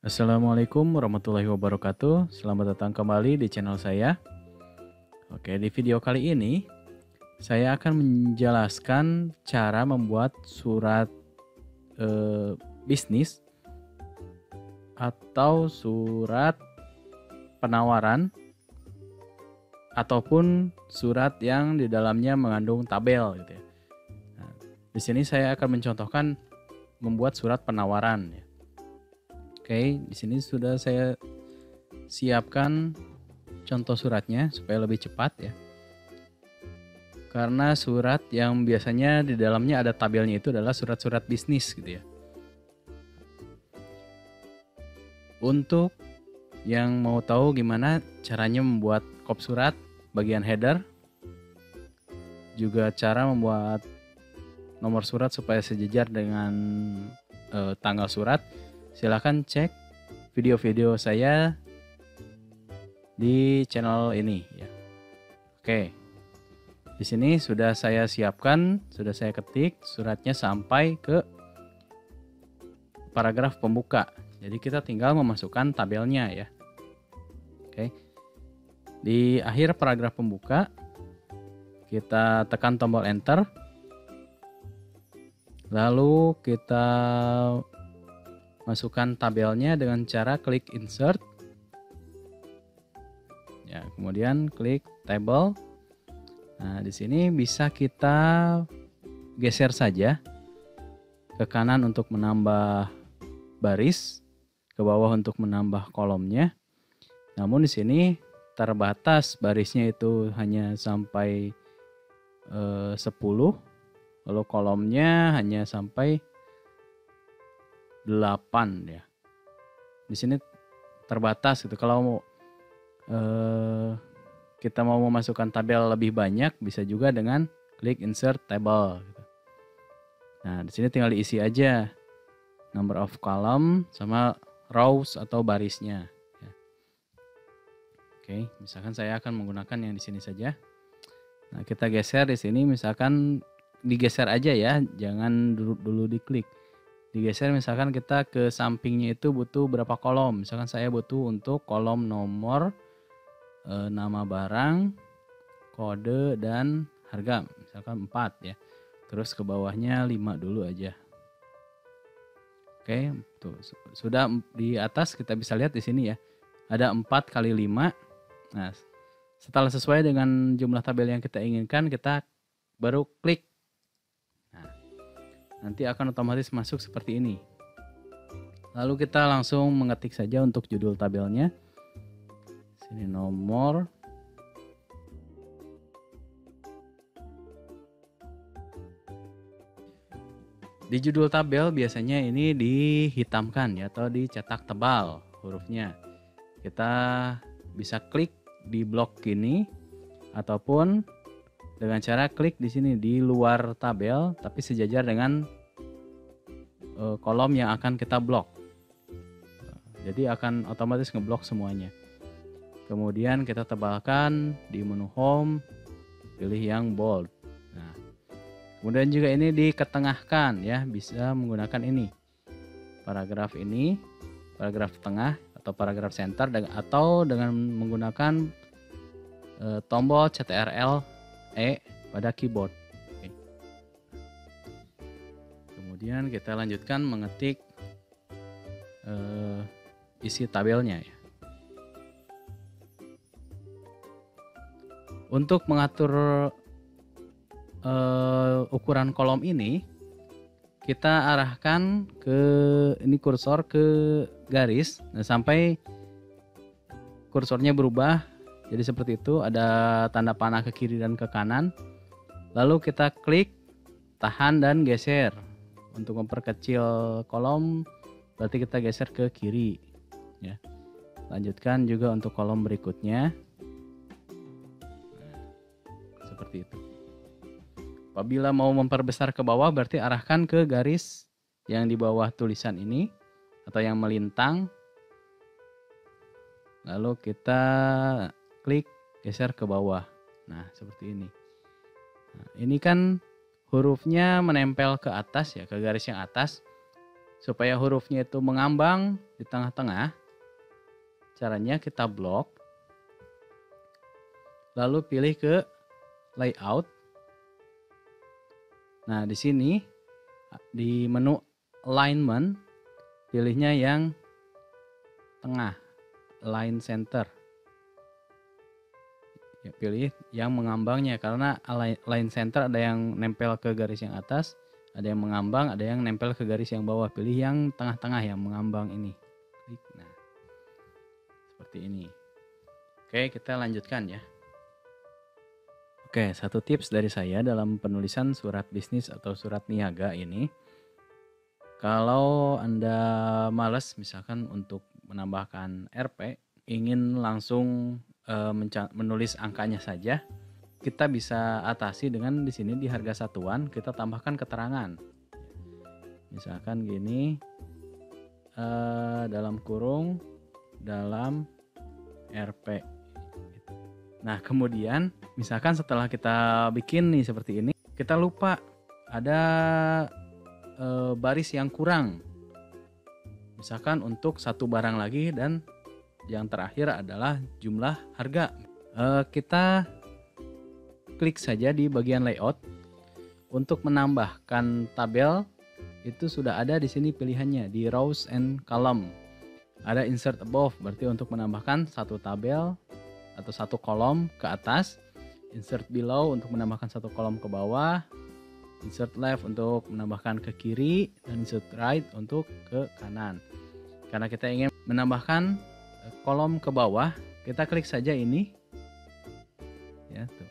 Assalamualaikum warahmatullahi wabarakatuh. Selamat datang kembali di channel saya. Oke, di video kali ini saya akan menjelaskan cara membuat surat bisnis atau surat penawaran ataupun surat yang di dalamnya mengandung tabel gitu ya. Nah, di sini saya akan mencontohkan membuat surat penawaran ya. Oke, di sini sudah saya siapkan contoh suratnya supaya lebih cepat ya. Karena surat yang biasanya di dalamnya ada tabelnya itu adalah surat-surat bisnis gitu ya. Untuk yang mau tahu gimana caranya membuat kop surat bagian header, juga cara membuat nomor surat supaya sejajar dengan tanggal surat, silahkan cek video-video saya di channel ini ya. Oke. Di sini sudah saya siapkan, sudah saya ketik suratnya sampai ke paragraf pembuka. Jadi kita tinggal memasukkan tabelnya ya. Oke. Di akhir paragraf pembuka kita tekan tombol enter. Lalu kita masukkan tabelnya dengan cara klik insert. Ya, kemudian klik table. Nah, di sini bisa kita geser saja ke kanan untuk menambah baris, ke bawah untuk menambah kolomnya. Namun di sini terbatas barisnya itu hanya sampai 10, lalu kolomnya hanya sampai 8 ya. Di sini terbatas gitu. Kalau kita mau memasukkan tabel lebih banyak, bisa juga dengan klik insert table gitu. Nah, di sini tinggal diisi aja number of column sama rows atau barisnya ya. Oke, misalkan saya akan menggunakan yang di sini saja. Nah, kita geser di sini, misalkan digeser aja ya, jangan dulu diklik. Digeser, misalkan kita ke sampingnya itu butuh berapa kolom. Misalkan saya butuh untuk kolom nomor, nama barang, kode, dan harga. Misalkan 4 ya. Terus ke bawahnya 5 dulu aja. Oke, tuh sudah di atas kita bisa lihat di sini ya. Ada 4 kali 5. Nah, setelah sesuai dengan jumlah tabel yang kita inginkan, kita baru klik. Nah, nanti akan otomatis masuk seperti ini. Lalu kita langsung mengetik saja untuk judul tabelnya. Sini nomor. Di judul tabel biasanya ini dihitamkan ya, atau dicetak tebal hurufnya. Kita bisa klik di blok ini ataupun dengan cara klik di sini di luar tabel tapi sejajar dengan kolom yang akan kita blok. Jadi akan otomatis ngeblok semuanya. Kemudian kita tebalkan di menu home, pilih yang bold. Nah, kemudian juga ini diketengahkan ya, bisa menggunakan ini. Paragraf ini, paragraf tengah atau paragraf center, atau dengan menggunakan tombol CTRL E pada keyboard. Oke. Kemudian kita lanjutkan mengetik isi tabelnya ya. Untuk mengatur ukuran kolom ini, kita arahkan ke ini kursor ke garis, nah, sampai kursornya berubah jadi seperti itu, ada tanda panah ke kiri dan ke kanan. Lalu kita klik, tahan dan geser. Untuk memperkecil kolom berarti kita geser ke kiri ya. Lanjutkan juga untuk kolom berikutnya. Seperti itu. Apabila mau memperbesar ke bawah berarti arahkan ke garis yang di bawah tulisan ini atau yang melintang. Lalu kita klik geser ke bawah. Nah, seperti ini. Nah, ini kan hurufnya menempel ke atas ya, ke garis yang atas. Supaya hurufnya itu mengambang di tengah-tengah, caranya kita blok, lalu pilih ke layout. Nah, di sini di menu alignment, pilihnya yang tengah, align center. Ya, pilih yang mengambangnya, karena align center ada yang nempel ke garis yang atas, ada yang mengambang, ada yang nempel ke garis yang bawah. Pilih yang tengah-tengah yang mengambang ini. Klik. Nah, seperti ini. Oke, kita lanjutkan ya. Oke, satu tips dari saya dalam penulisan surat bisnis atau surat niaga ini, kalau Anda males misalkan untuk menambahkan RP, ingin langsung menulis angkanya saja, kita bisa atasi dengan di sini di harga satuan kita tambahkan keterangan. Misalkan gini, dalam kurung dalam RP. Nah, kemudian misalkan setelah kita bikin nih seperti ini, kita lupa ada baris yang kurang. Misalkan untuk satu barang lagi dan yang terakhir adalah jumlah harga. Kita klik saja di bagian layout. Untuk menambahkan tabel itu sudah ada di sini pilihannya di rows and column. Ada insert above, berarti untuk menambahkan satu tabel atau satu kolom ke atas. Insert below untuk menambahkan satu kolom ke bawah. Insert left untuk menambahkan ke kiri, dan insert right untuk ke kanan. Karena kita ingin menambahkan kolom ke bawah, kita klik saja ini. Ya, tuh.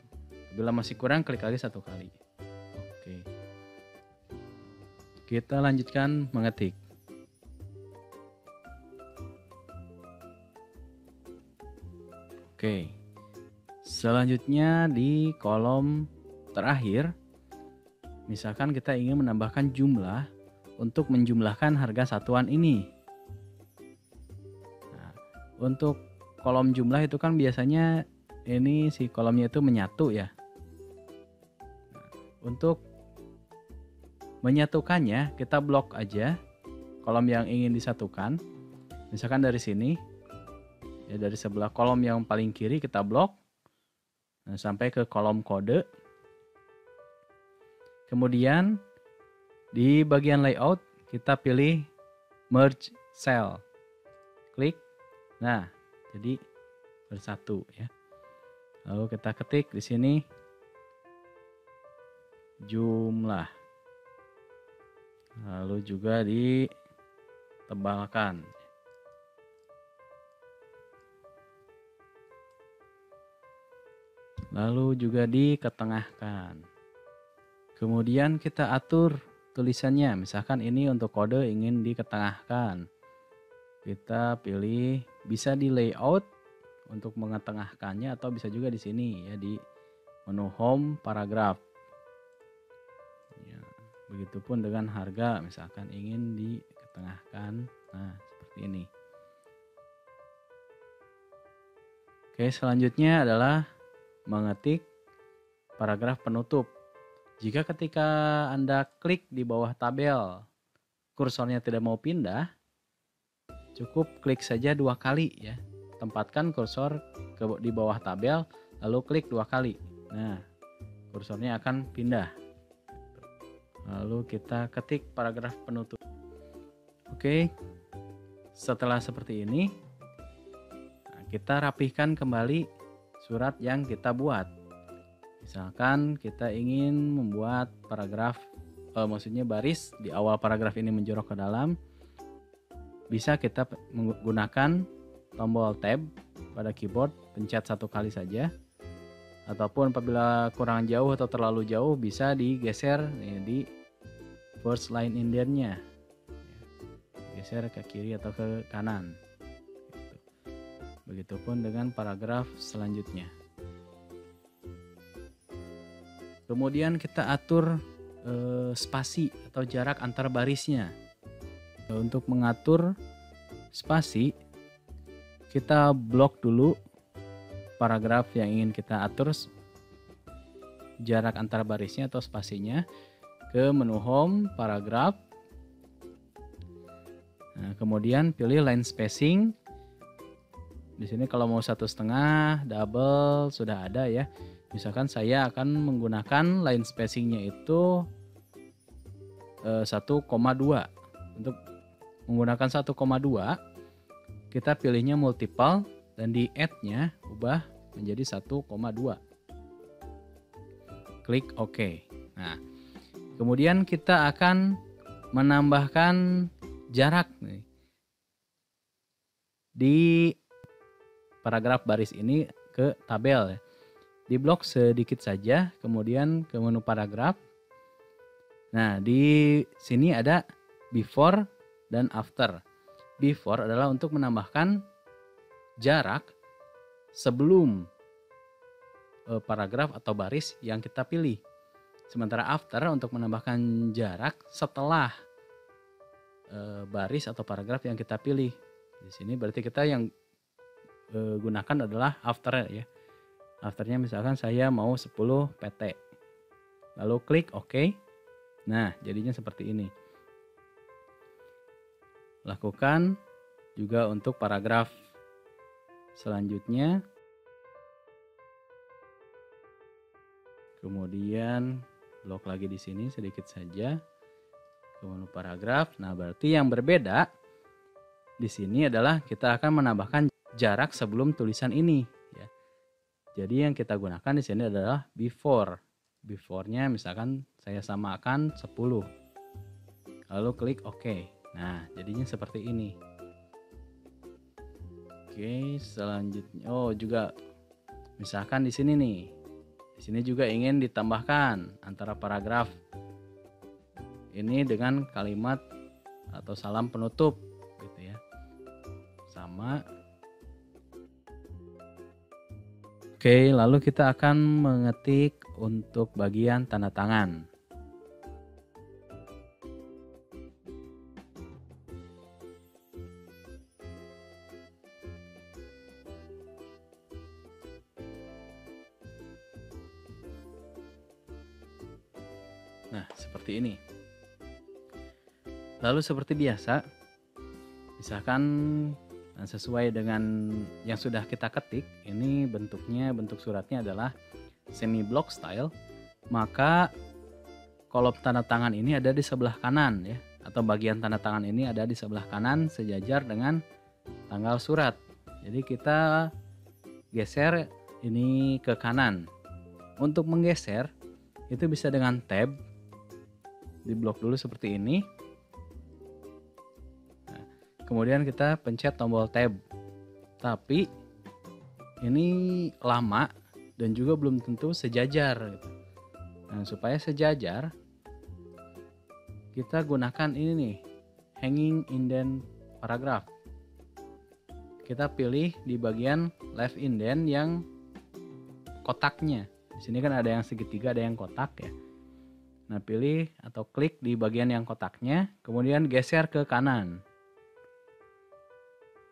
Bila masih kurang, klik lagi satu kali. Oke. Kita lanjutkan mengetik. Oke. Selanjutnya di kolom terakhir, misalkan kita ingin menambahkan jumlah untuk menjumlahkan harga satuan ini. Nah, untuk kolom jumlah itu kan biasanya ini si kolomnya itu menyatu ya. Nah, untuk menyatukannya kita blok aja kolom yang ingin disatukan. Misalkan dari sini, ya dari sebelah kolom yang paling kiri kita blok. Nah, sampai ke kolom kode. Kemudian di bagian layout kita pilih merge cell. Klik. Nah, jadi bersatu ya. Lalu kita ketik di sini jumlah. Lalu juga ditebalkan. Lalu juga diketengahkan. Kemudian kita atur tulisannya. Misalkan ini untuk kode ingin diketengahkan. Kita pilih bisa di layout untuk mengetengahkannya, atau bisa juga di sini ya di menu home paragraf. Ya, begitupun dengan harga, misalkan ingin diketengahkan. Nah, seperti ini. Oke, selanjutnya adalah mengetik paragraf penutup. Jika ketika Anda klik di bawah tabel, kursornya tidak mau pindah, cukup klik saja 2 kali ya. Tempatkan kursor di bawah tabel, lalu klik 2 kali. Nah, kursornya akan pindah. Lalu kita ketik paragraf penutup. Oke, setelah seperti ini, kita rapihkan kembali surat yang kita buat. Misalkan kita ingin membuat paragraf, maksudnya baris di awal paragraf ini menjorok ke dalam, bisa kita menggunakan tombol tab pada keyboard, pencet 1 kali saja. Ataupun apabila kurang jauh atau terlalu jauh, bisa digeser di first line indentnya. Geser ke kiri atau ke kanan. Begitupun dengan paragraf selanjutnya. Kemudian kita atur spasi atau jarak antar barisnya. Untuk mengatur spasi, kita blok dulu paragraf yang ingin kita atur jarak antar barisnya atau spasinya, ke menu home paragraf. Nah, kemudian pilih line spacing. Di sini kalau mau 1,5 double sudah ada ya. Misalkan saya akan menggunakan line spacingnya itu 1,2. Untuk menggunakan 1,2 kita pilihnya multiple dan di add-nya ubah menjadi 1,2. Klik OK. Nah, kemudian kita akan menambahkan jarak nih di paragraf baris ini ke tabel ya. Di blok sedikit saja, kemudian ke menu paragraf. Nah, di sini ada before dan after. Before adalah untuk menambahkan jarak sebelum paragraf atau baris yang kita pilih. Sementara after untuk menambahkan jarak setelah baris atau paragraf yang kita pilih. Di sini berarti kita yang gunakan adalah after ya. Afternya misalkan saya mau 10 PT. Lalu klik OK. Nah, jadinya seperti ini. Lakukan juga untuk paragraf selanjutnya. Kemudian blok lagi di sini sedikit saja ke menu paragraf. Nah, berarti yang berbeda di sini adalah kita akan menambahkan jarak sebelum tulisan ini ya. Jadi yang kita gunakan di sini adalah before. Before-nya misalkan saya samakan 10. Lalu klik OK. Nah, jadinya seperti ini. Oke, selanjutnya juga misalkan di sini nih. Di sini juga ingin ditambahkan antara paragraf ini dengan kalimat atau salam penutup gitu ya. Sama. Oke, lalu kita akan mengetik untuk bagian tanda tangan. Nah, seperti ini. Lalu seperti biasa, misalkan sesuai dengan yang sudah kita ketik, ini bentuk suratnya adalah semi block style, maka kolom tanda tangan ini ada di sebelah kanan ya, atau bagian tanda tangan ini ada di sebelah kanan sejajar dengan tanggal surat. Jadi kita geser ini ke kanan. Untuk menggeser itu bisa dengan tab, di blok dulu seperti ini. Kemudian kita pencet tombol tab. Tapi ini lama dan juga belum tentu sejajar. Nah, supaya sejajar, kita gunakan ini nih, hanging indent paragraph. Kita pilih di bagian left indent yang kotaknya. Di sini kan ada yang segitiga, ada yang kotak ya. Nah, pilih atau klik di bagian yang kotaknya, kemudian geser ke kanan.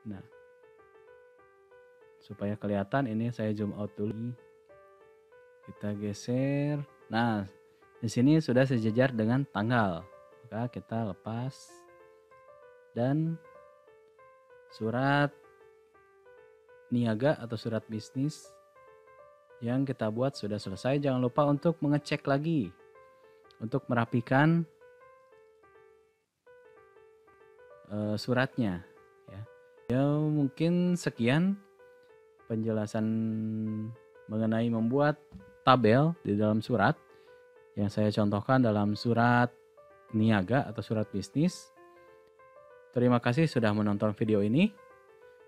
Nah, supaya kelihatan ini saya zoom out dulu. Kita geser. Nah, di sini sudah sejajar dengan tanggal. Maka kita lepas dan surat niaga atau surat bisnis yang kita buat sudah selesai. Jangan lupa untuk mengecek lagi untuk merapikan suratnya. Ya, mungkin sekian penjelasan mengenai membuat tabel di dalam surat yang saya contohkan dalam surat niaga atau surat bisnis. Terima kasih sudah menonton video ini.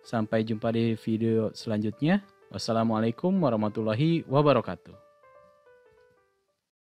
Sampai jumpa di video selanjutnya. Wassalamualaikum warahmatullahi wabarakatuh.